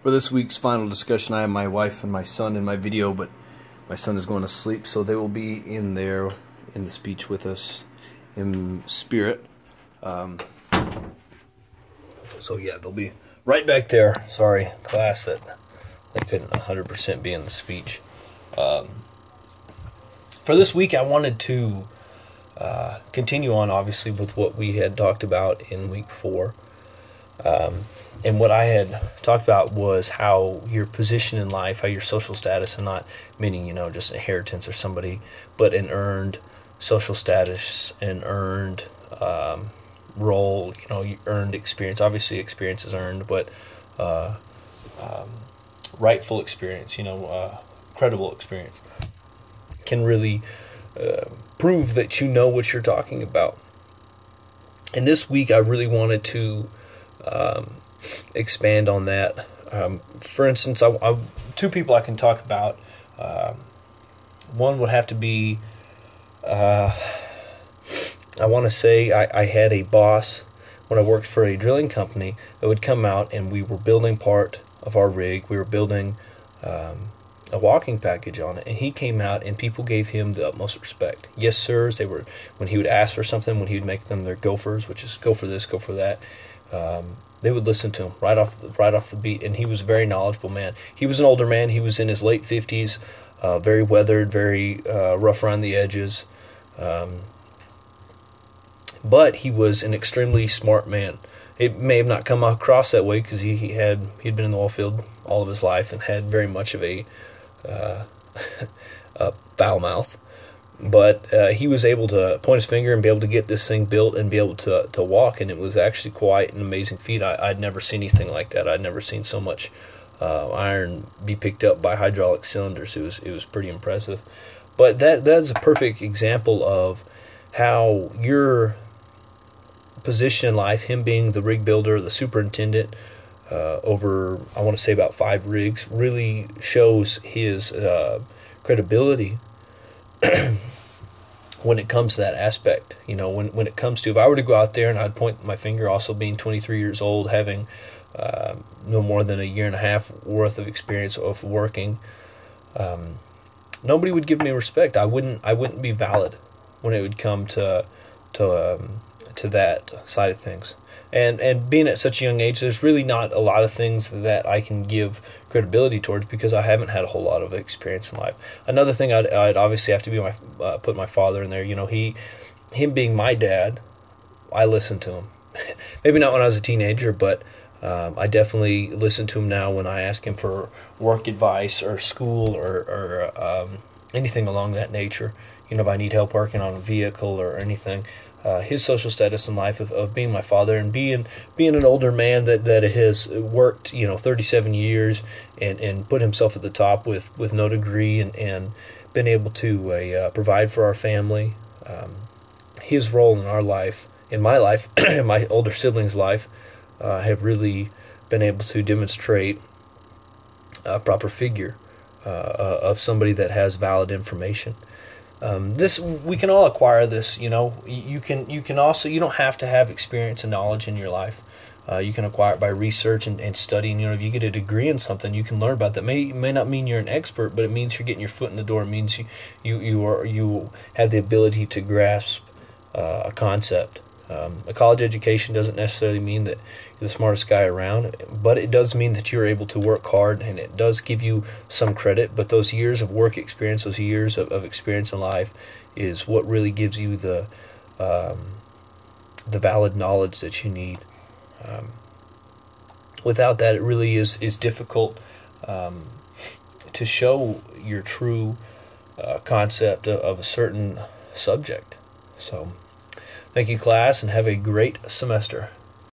For this week's final discussion, I have my wife and my son in my video, but my son is going to sleep, so they will be in there in the speech with us in spirit. So yeah, they'll be right back there. Sorry, class, that they couldn't 100% be in the speech. For this week, I wanted to continue on, obviously, with what we had talked about in week 4. And what I had talked about was how your position in life, how your social status, and not meaning, just inheritance or somebody, but an earned social status, an earned role, earned experience. Obviously, experience is earned, but rightful experience, credible experience can really prove that you know what you're talking about. And this week, I really wanted to expand on that. For instance, I two people I can talk about. One would have to be, I want to say I had a boss when I worked for a drilling company that would come out, and we were building part of our rig. We were building a walking package on it, and he came out, and people gave him the utmost respect. Yes, sirs. They were, when he would ask for something, when he would make them their gophers, which is go for this, go for that. They would listen to him right off the beat, and he was a very knowledgeable man. He was an older man. He was in his late 50s, very weathered, very rough around the edges, but he was an extremely smart man. It may have not come across that way because he'd been in the oil field all of his life and had very much of a foul mouth. But he was able to point his finger and be able to get this thing built and be able to walk, and it was actually quite an amazing feat. I'd never seen anything like that. I'd never seen so much iron be picked up by hydraulic cylinders. It was pretty impressive. But that's a perfect example of how your position in life, him being the rig builder, the superintendent over, I want to say, about 5 rigs, really shows his credibility when it comes to that aspect. When it comes to, if I were to go out there and I'd point my finger, also being 23 years old, having no more than a year and a half worth of experience of working, nobody would give me respect. I wouldn't be valid when it would come to that side of things. And being at such a young age, there's really not a lot of things that I can give credibility towards because I haven't had a whole lot of experience in life. Another thing I'd obviously have to be put my father in there. Him being my dad, I listened to him. Maybe not when I was a teenager, but I definitely listen to him now when I ask him for work advice or school or anything along that nature. If I need help working on a vehicle or anything. His social status in life of being my father and being an older man that has worked 37 years and put himself at the top with no degree and been able to provide for our family. His role in our life, in my life, in my older siblings' life, have really been able to demonstrate a proper figure of somebody that has valid information. This, we can all acquire this. You can also, you don't have to have experience and knowledge in your life. You can acquire it by research and studying. If you get a degree in something, you can learn about that. May not mean you're an expert, but it means you're getting your foot in the door. It means you have the ability to grasp a concept. A college education doesn't necessarily mean that you're the smartest guy around, but it does mean that you're able to work hard, and it does give you some credit. But those years of work experience, those years of experience in life, is what really gives you the valid knowledge that you need. Without that, it really is difficult to show your true concept of a certain subject. So, thank you, class, and have a great semester.